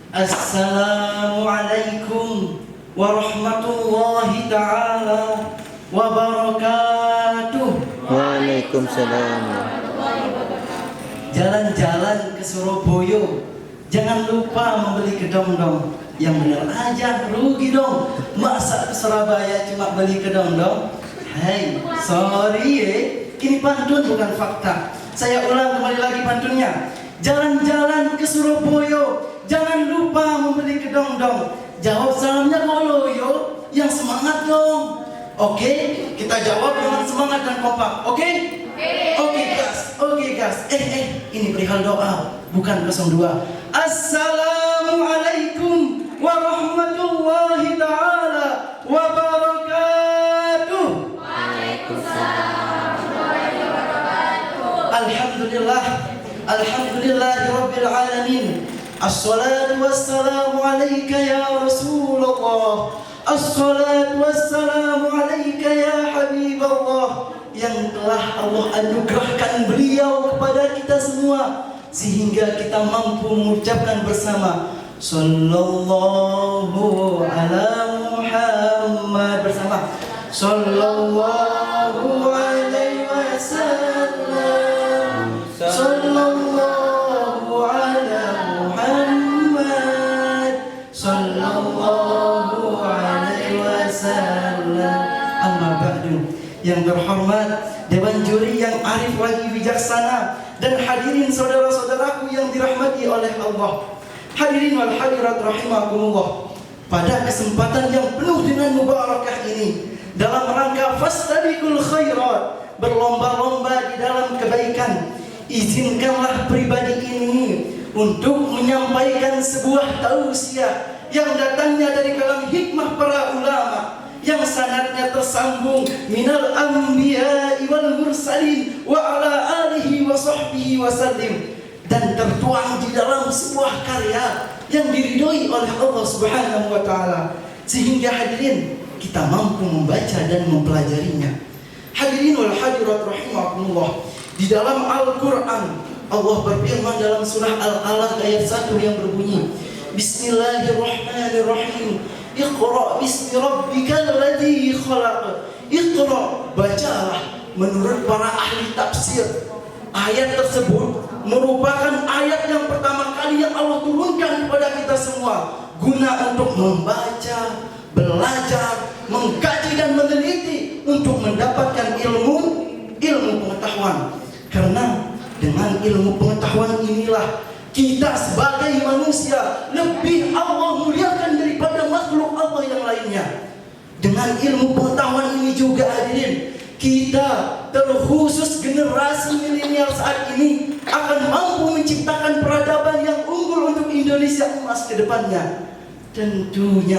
Assalamualaikum warahmatullahi ta'ala wabarakatuh. Waalaikumsalam. Jalan-jalan ke Surabaya, jangan lupa membeli kedong-dong. Yang benar aja, rugi dong. Masa ke Surabaya cuma beli kedong-dong? Hai, sorry ini pantun bukan fakta. Saya ulang kembali lagi pantunnya. Jalan-jalan ke Surabaya, jangan lupa membeli kedong-dong. Jawab salamnya koloyo, yang semangat dong. Oke, kita jawab dengan semangat dan kompak. Oke? Oke gas. Ini perihal doa, bukan 02. Assalamualaikum warahmatullahi ta'ala wabarakatuh. Waalaikumsalam warahmatullahi wabarakatuh. Alhamdulillahi rabbil alamin. Assalatu wassalamu alayka ya Rasulullah. Assalatu wassalamu alayka ya Habiballah. Yang telah Allah anugerahkan beliau kepada kita semua, sehingga kita mampu mengucapkan bersama Sallallahu ala Muhammad, bersama Sallallahu alaihi wasallam, Sallallahu ala Muhammad, Sallallahu alaihi wasallam. Amma ba'du. Yang terhormat Dewan Juri yang arif lagi bijaksana, dan hadirin saudara-saudaraku yang dirahmati oleh Allah. Hadirin wal hadirat rahimakumullah. Pada kesempatan yang penuh dengan mubarakah ini, dalam rangka fastabiqul khairat, berlomba-lomba di dalam kebaikan, izinkanlah pribadi ini untuk menyampaikan sebuah tausiah yang datangnya dari kalam hikmah para ulama, yang sanadnya tersambung minal anbiya'i wal mursalin wa ala alihi wa sahbihi wa sallim, dan tertuang di dalam sebuah karya yang diridhoi oleh Allah Subhanahu wa taala, sehingga hadirin kita mampu membaca dan mempelajarinya. Hadirin wal hadirat rahimakumullah, di dalam Al-Qur'an Allah berfirman dalam surah Al-Alaq ayat 1 yang berbunyi Bismillahirrahmanirrahim. Iqra bismi rabbikal ladzi khalaq. Iqra, bacalah. Menurut para ahli tafsir, ayat tersebut merupakan ayat yang pertama kali yang Allah turunkan kepada kita semua, guna untuk membaca, belajar, mengkaji dan meneliti untuk mendapatkan ilmu pengetahuan. Karena dengan ilmu pengetahuan inilah kita sebagai manusia lebih Allah muliakan daripada makhluk Allah yang lainnya. Dengan ilmu pengetahuan ini juga hadirin, kita terkhusus generasi milenial saat ini akan mampu menciptakan peradaban yang unggul untuk Indonesia emas ke depannya. Tentunya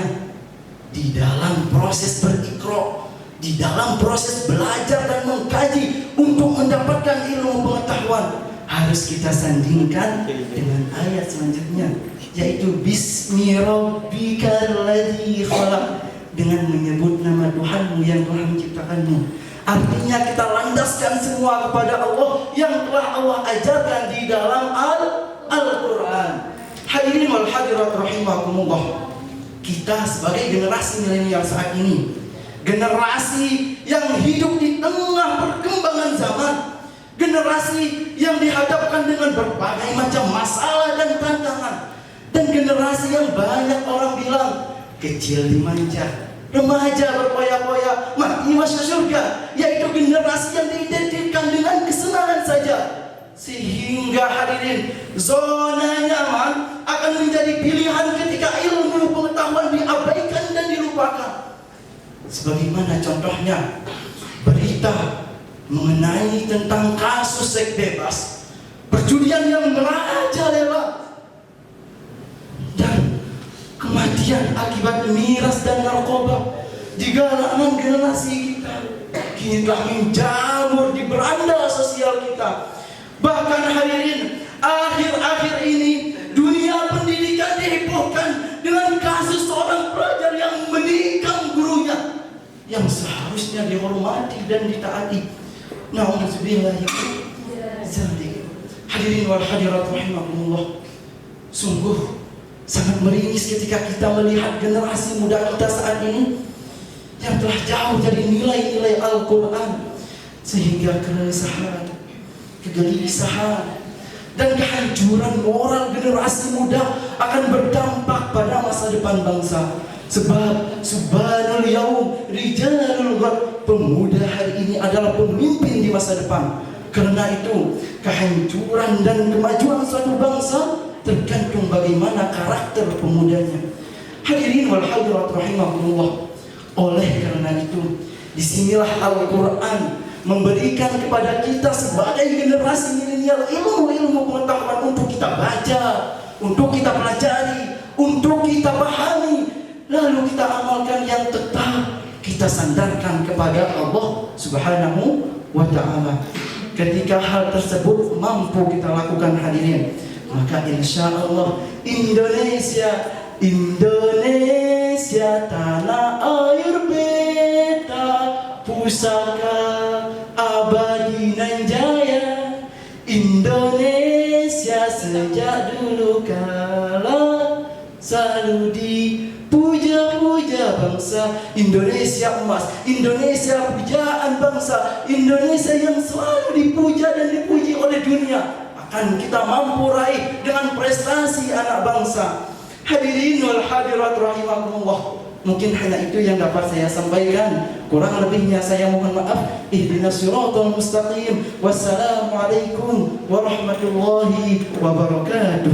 di dalam proses berikro, di dalam proses belajar dan mengkaji untuk mendapatkan ilmu pengetahuan, harus kita sandingkan dengan ayat selanjutnya, yaitu Bismi rabbikal ladzi khalaq, dengan menyebut nama Tuhanmu yang telah menciptakanmu. Artinya kita landaskan semua kepada Allah yang telah Allah ajarkan di dalam Al-Quran. Hadirin wal hadirat rahimakumullah, kita sebagai generasi milenial saat ini, generasi yang hidup di tengah perkembangan zaman, generasi yang dihadapkan dengan berbagai macam masalah dan tantangan, dan generasi yang banyak orang bilang kecil dimanja, remaja berpoya-poya, mati masuk surga, yaitu generasi yang diidentikan dengan kesenangan saja, sehingga hadirin, zona nyaman akan menjadi pilihan ketika ilmu pengetahuan diabaikan dan dilupakan. Sebagaimana contohnya berita mengenai tentang kasus seks bebas, perjudian yang merajalela, dan kematian akibat miras dan narkoba di kalangan generasi kita. Kini telah menjamur di beranda sosial kita. Bahkan hadirin, akhir-akhir ini dunia pendidikan dihebohkan dengan kasus seorang pelajar yang menikam gurunya yang seharusnya dihormati dan ditaati. Na'udzubillah ya zalik. Hadirin wal hadirat rahimakumullah, sungguh Sangat meringis ketika kita melihat generasi muda kita saat ini yang telah jauh dari nilai-nilai Al-Quran, sehingga keresahan, kegelisahan, dan kehancuran moral generasi muda akan berdampak pada masa depan bangsa. Sebab subhanul yaum rijalul ghad, pemuda hari ini adalah pemimpin di masa depan. Karena itu kehancuran dan kemajuan suatu bangsa tergantung bagaimana karakter pemudanya. Hadirin wal hadirat rahimakumullah. Oleh karena itu, disinilah Al-Quran memberikan kepada kita sebagai generasi milenial ilmu-ilmu pengetahuan untuk kita baca, untuk kita pelajari, untuk kita pahami, lalu kita amalkan yang tetap kita sandarkan kepada Allah Subhanahu wa ta'ala. Ketika hal tersebut mampu kita lakukan hadirin, maka insya Allah Indonesia tanah air beta, pusaka abadi nan jaya. Indonesia sejak dulu kala selalu dipuja-puja bangsa. Indonesia emas, Indonesia pujaan bangsa, Indonesia yang selalu dipuja dan dipuji oleh dunia akan kita mampu raih dengan prestasi anak bangsa. Hadirin wal hadirat rahimakumullah. Mungkin hanya itu yang dapat saya sampaikan. Kurang lebihnya saya mohon maaf. Ihdinas siratal mustaqim. Wassalamualaikum warahmatullahi wabarakatuh.